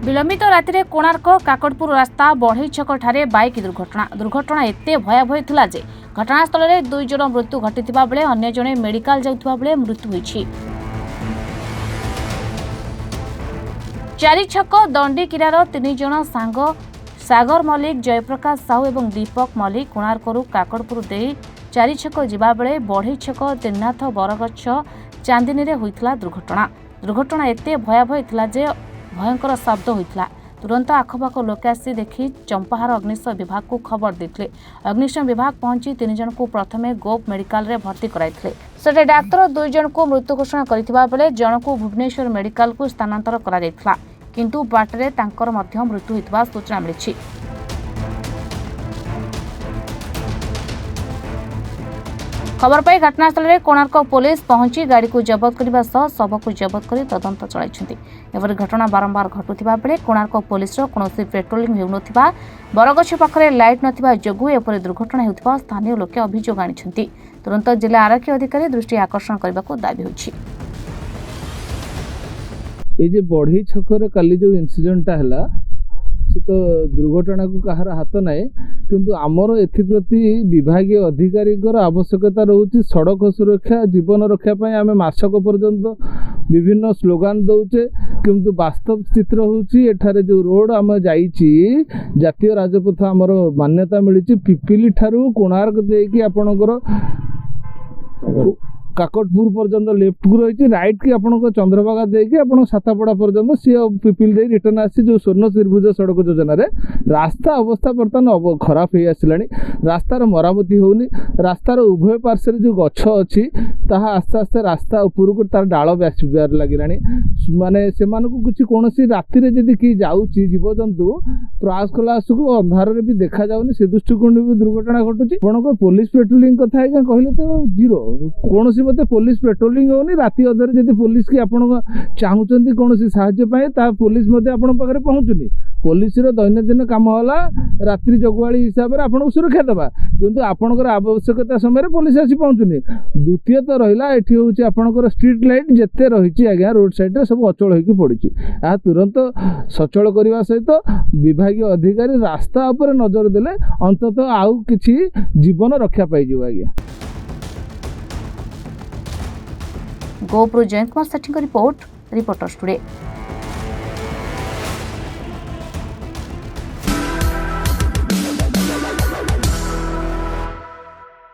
विलंबित राति कोणार्क काकड़पुर रास्ता बढ़ई छक ठारे बाइक दुर्घटना एते भयावह थिला जे घटनास्थल में 2 जन मृत्यु घटिथिबा बेले अन्य जने मेडिकल जाउथिबा बेले मृत्यु होईछि। चारि छक दंडीकिरार 3 जन सांग सागर मल्लिक, जयप्रकाश साहू और दीपक मल्लिक कोणार्करू काकड़पुर दे चारि छक जिबा बेले बढ़ई छक त्रिनाथ बरगछ चांदिनी रे होइथिला दुर्घटना एते भयावह थिला जे भयंकर शब्द होता। तुरंत आखपाख लोक आसी देखि चंपाहार अग्निशम विभाग को खबर देते। अग्निशम विभाग पहुंची 3 जन को प्रथमे गोप मेडिकल रे भर्ती कराइथिले। सेटे डाक्तर 2 जन को मृत्यु घोषणा करथिबा बेले जन को भुवनेश्वर मेडिकल को स्थानांतर करा जायथिला, किंतु बाटरे तांकर मध्य मृत्यु होइतबा सूचना मिलिछि। खबर पाई घटनास्थल में कोणार्क पुलिस पहुंची गाड़ी को जबत करने शव को जबत कर तदंत चलाई। एवं घटना बारंबार घटुवा बेले कोणार्क पुलिस कौन पेट्रोलिंग होता बरगछ पाखे लाइट नथिबा जोगु एपरि दुर्घटना होता स्थानीय लोके अभियोग आनिछन्ति। तुरंत जिला आरक्षी अधिकारी दृष्टि आकर्षण करने को दाबी होछि। ये बढ़ई छक काली जो इनसीडेंटा है से तो दुर्घटना को कहार हाथ ना, किंतु आमर एप्रति विभाग अधिकारी आवश्यकता रोचे सड़क सुरक्षा जीवन रक्षापी आम मासक पर्यंत विभिन्न स्लोगान दौचे, किंतु वास्तव स्थित हूँ एठारे जो रोड आम जातीय राजपथ आमर मान्यता मिली पिपिली ठारू कोणार्क देकी आपणकर काकड़पुर पर्यंत लेफ्ट को रही राइट की आपको चंद्रभागा देकी आप सातापड़ा पर्यंत सी पिपिल दे रिटर्न आसी जो स्वर्ण त्रिभुज सड़क योजना रास्ता अवस्था बर्तमान खराब हो आसला। रास्तार मरामती होनी, रास्तार उभय पार्श्व जो गछ अच्छी ताहा आस्ते आस्ते रास्ता उपरको तार डाल बार लगे माने से किसी कौन राति कि जाऊँगी जीवजंतु प्रयास कलास को अंधार भी देखा जाऊनी से दृष्टिकोण भी दुर्घटना घटुची। आपको पुलिस पेट्रोलिंग कथा कहले तो जीरो कौन मत पुलिस पेट्रोलिंग होनी राति अधर जब पुलिस की आप चाहूँगी कौन साहाय्य पुलिस पाखे पहुँचुनी। पुलिस दैनंदिन कम है रात्रि जगुआली हिसाब से आपको सुरक्षा देवा, किंतु आपंकर आवश्यकता समय पुलिस आसी पहुँचुनी। द्वितीय तो रहा ये हूँ आपंकर स्ट्रीट लाइट जिते रही आज्ञा रोड साइड सब अचल हो पड़ी आ तुरंत सचल करने सहित विभाग अधिकारी रास्ता उपर नजर देले अंततः आउ किछि जीवन रक्षा पाई आज्ञा। गोपुर जयंत कुमार सेठी रिपोर्ट, रिपोर्टर्स टुडे।